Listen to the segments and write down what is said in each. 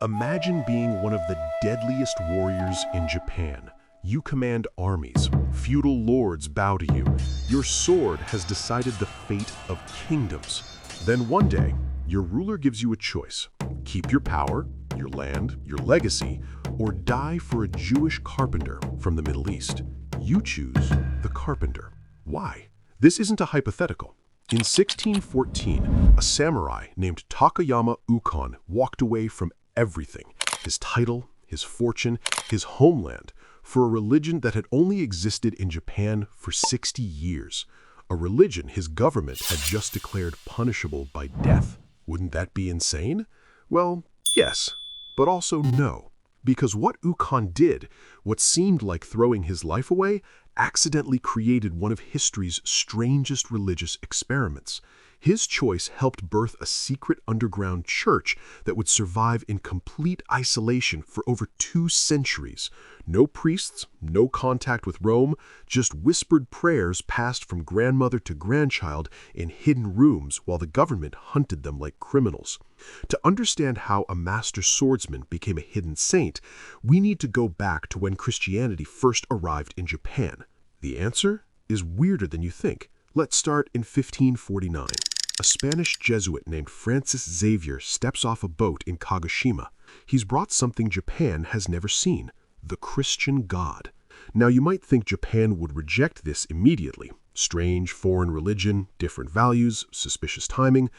Imagine being one of the deadliest warriors in Japan. You command armies. Feudal lords bow to you. Your sword has decided the fate of kingdoms. Then one day, your ruler gives you a choice. Keep your power, your land, your legacy, or die for a Jewish carpenter from the Middle East. You choose the carpenter. Why? This isn't a hypothetical. In 1614, a samurai named Takayama Ukon walked away from everything, his title, his fortune, his homeland, for a religion that had only existed in Japan for 60 years. A religion his government had just declared punishable by death. Wouldn't that be insane? Well, yes, but also no. Because what Ukon did, what seemed like throwing his life away, accidentally created one of history's strangest religious experiments. His choice helped birth a secret underground church that would survive in complete isolation for over 2 centuries. No priests, no contact with Rome, just whispered prayers passed from grandmother to grandchild in hidden rooms while the government hunted them like criminals. To understand how a master swordsman became a hidden saint, we need to go back to when Christianity first arrived in Japan. The answer is weirder than you think. Let's start in 1549. A Spanish Jesuit named Francis Xavier steps off a boat in Kagoshima. He's brought something Japan has never seen: the Christian God. Now, you might think Japan would reject this immediately. Strange foreign religion, different values, suspicious timing.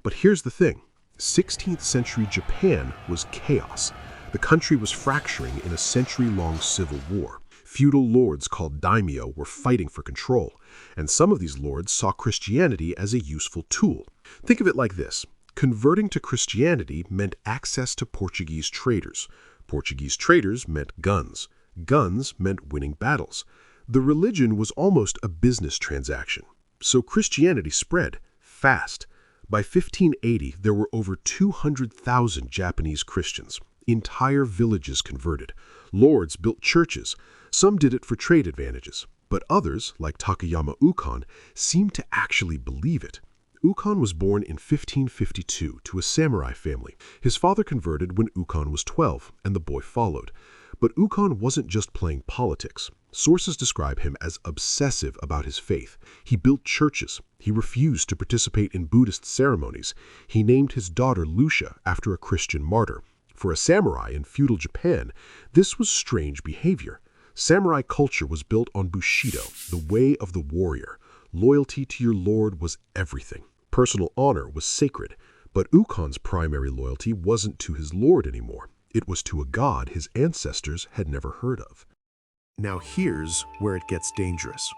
But here's the thing. 16th century Japan was chaos. The country was fracturing in a century-long civil war. Feudal lords called daimyo were fighting for control, and some of these lords saw Christianity as a useful tool. Think of it like this. Converting to Christianity meant access to Portuguese traders. Portuguese traders meant guns. Guns meant winning battles. The religion was almost a business transaction. So Christianity spread fast. By 1580, there were over 200,000 Japanese Christians. Entire villages converted. Lords built churches. Some did it for trade advantages, but others, like Takayama Ukon, seemed to actually believe it. Ukon was born in 1552 to a samurai family. His father converted when Ukon was 12, and the boy followed. But Ukon wasn't just playing politics. Sources describe him as obsessive about his faith. He built churches. He refused to participate in Buddhist ceremonies. He named his daughter Lucia after a Christian martyr. For a samurai in feudal Japan, this was strange behavior. Samurai culture was built on Bushido, the way of the warrior. Loyalty to your lord was everything. Personal honor was sacred. But Ukon's primary loyalty wasn't to his lord anymore. It was to a god his ancestors had never heard of. Now here's where it gets dangerous.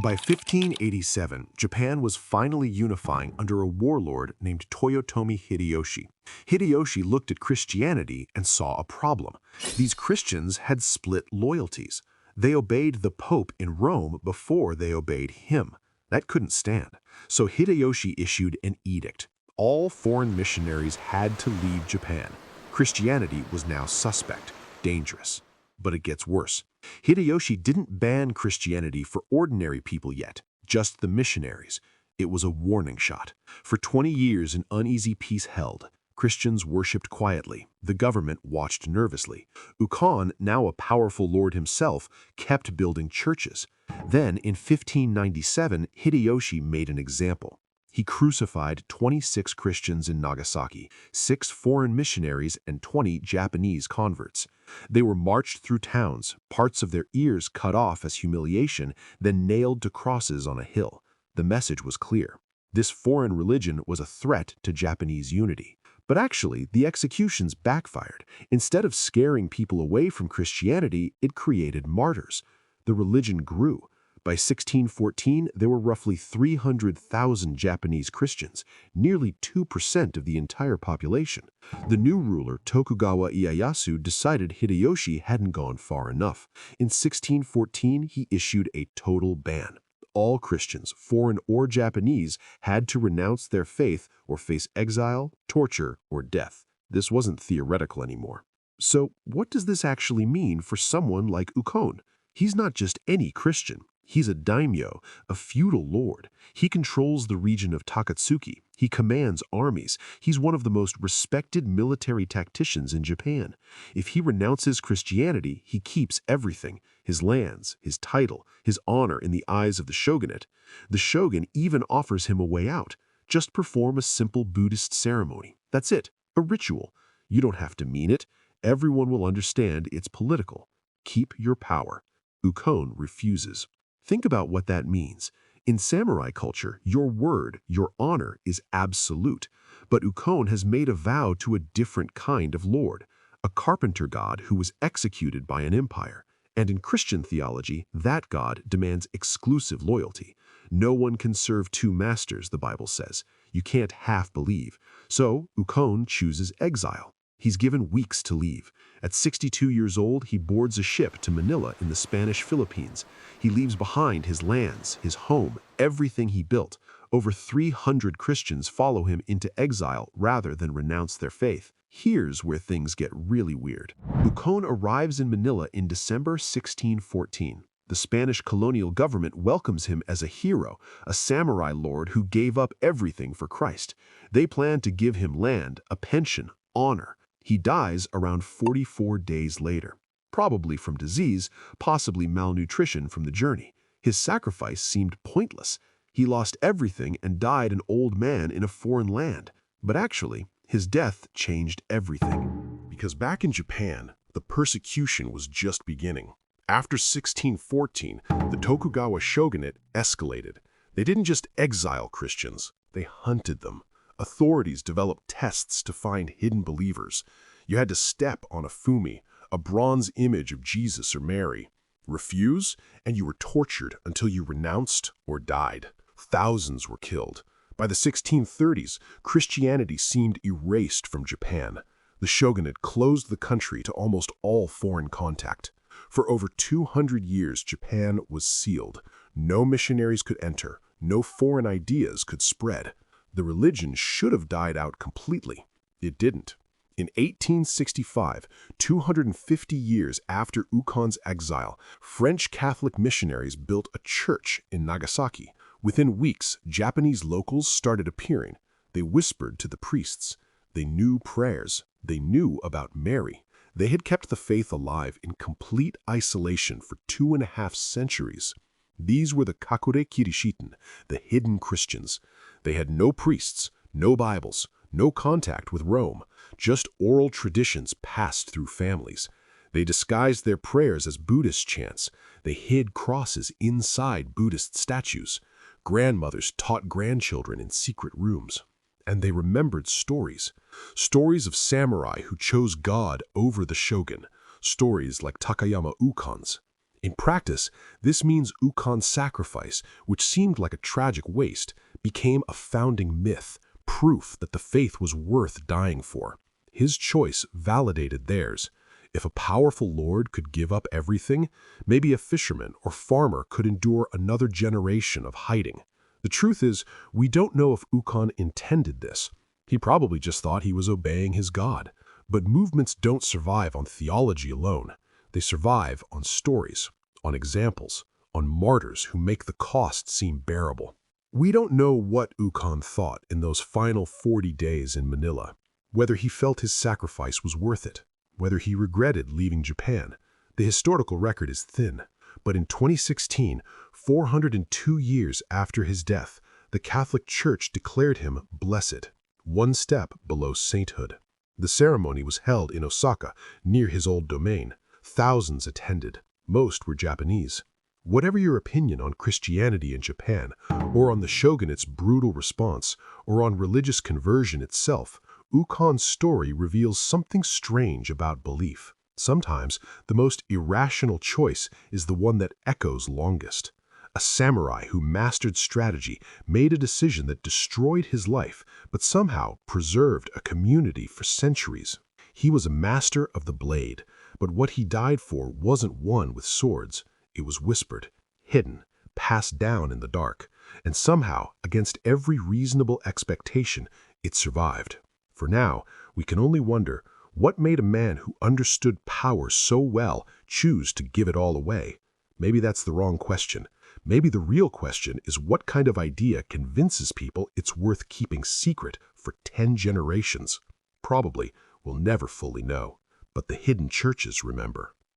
By 1587, Japan was finally unifying under a warlord named Toyotomi Hideyoshi. Hideyoshi looked at Christianity and saw a problem. These Christians had split loyalties. They obeyed the Pope in Rome before they obeyed him. That couldn't stand. So Hideyoshi issued an edict. All foreign missionaries had to leave Japan. Christianity was now suspect, dangerous. But it gets worse. Hideyoshi didn't ban Christianity for ordinary people yet, just the missionaries. It was a warning shot. For 20 years, an uneasy peace held. Christians worshipped quietly. The government watched nervously. Ukon, now a powerful lord himself, kept building churches. Then, in 1597, Hideyoshi made an example. He crucified 26 Christians in Nagasaki, 6 foreign missionaries, and 20 Japanese converts. They were marched through towns, parts of their ears cut off as humiliation, then nailed to crosses on a hill. The message was clear. This foreign religion was a threat to Japanese unity. But actually, the executions backfired. Instead of scaring people away from Christianity, it created martyrs. The religion grew. By 1614, there were roughly 300,000 Japanese Christians, nearly 2% of the entire population. The new ruler, Tokugawa Ieyasu, decided Hideyoshi hadn't gone far enough. In 1614, he issued a total ban. All Christians, foreign or Japanese, had to renounce their faith or face exile, torture, or death. This wasn't theoretical anymore. So, what does this actually mean for someone like Ukon? He's not just any Christian. He's a daimyo, a feudal lord. He controls the region of Takatsuki. He commands armies. He's one of the most respected military tacticians in Japan. If he renounces Christianity, he keeps everything: his lands, his title, his honor in the eyes of the shogunate. The shogun even offers him a way out. Just perform a simple Buddhist ceremony. That's it, a ritual. You don't have to mean it. Everyone will understand it's political. Keep your power. Ukon refuses. Think about what that means. In samurai culture, your word, your honor, is absolute. But Ukon has made a vow to a different kind of lord, a carpenter god who was executed by an empire. And in Christian theology, that god demands exclusive loyalty. No one can serve two masters, the Bible says. You can't half believe. So Ukon chooses exile. He's given weeks to leave. At 62 years old, he boards a ship to Manila in the Spanish Philippines. He leaves behind his lands, his home, everything he built. Over 300 Christians follow him into exile rather than renounce their faith. Here's where things get really weird. Ukon arrives in Manila in December 1614. The Spanish colonial government welcomes him as a hero, a samurai lord who gave up everything for Christ. They plan to give him land, a pension, honor. He dies around 44 days later, probably from disease, possibly malnutrition from the journey. His sacrifice seemed pointless. He lost everything and died an old man in a foreign land. But actually, his death changed everything. Because back in Japan, the persecution was just beginning. After 1614, the Tokugawa shogunate escalated. They didn't just exile Christians, they hunted them. Authorities developed tests to find hidden believers. You had to step on a fumi, a bronze image of Jesus or Mary. Refuse, and you were tortured until you renounced or died. Thousands were killed. By the 1630s, Christianity seemed erased from Japan. The shogunate closed the country to almost all foreign contact. For over 200 years, Japan was sealed. No missionaries could enter. No foreign ideas could spread. The religion should have died out completely. It didn't. In 1865, 250 years after Ukon's exile, French Catholic missionaries built a church in Nagasaki. Within weeks, Japanese locals started appearing. They whispered to the priests. They knew prayers. They knew about Mary. They had kept the faith alive in complete isolation for 2.5 centuries. These were the Kakure Kirishiten, the hidden Christians. They had no priests, no Bibles, no contact with Rome, just oral traditions passed through families. They disguised their prayers as Buddhist chants. They hid crosses inside Buddhist statues. Grandmothers taught grandchildren in secret rooms. And they remembered stories. Stories of samurai who chose God over the shogun. Stories like Takayama Ukon's. In practice, this means Ukon's sacrifice, which seemed like a tragic waste, became a founding myth, proof that the faith was worth dying for. His choice validated theirs. If a powerful lord could give up everything, maybe a fisherman or farmer could endure another generation of hiding. The truth is, we don't know if Ukon intended this. He probably just thought he was obeying his God. But movements don't survive on theology alone. They survive on stories, on examples, on martyrs who make the cost seem bearable. We don't know what Ukon thought in those final 40 days in Manila, whether he felt his sacrifice was worth it, whether he regretted leaving Japan. The historical record is thin, but in 2016, 402 years after his death, the Catholic Church declared him blessed, one step below sainthood. The ceremony was held in Osaka, near his old domain. Thousands attended. Most were Japanese. Whatever your opinion on Christianity in Japan, or on the shogunate's brutal response, or on religious conversion itself, Ukon's story reveals something strange about belief. Sometimes, the most irrational choice is the one that echoes longest. A samurai who mastered strategy made a decision that destroyed his life, but somehow preserved a community for centuries. He was a master of the blade, but what he died for wasn't won with swords. It was whispered, hidden, passed down in the dark, and somehow, against every reasonable expectation, it survived. For now, we can only wonder, what made a man who understood power so well choose to give it all away? Maybe that's the wrong question. Maybe the real question is what kind of idea convinces people it's worth keeping secret for 10 generations? Probably we'll never fully know, but the hidden churches remember.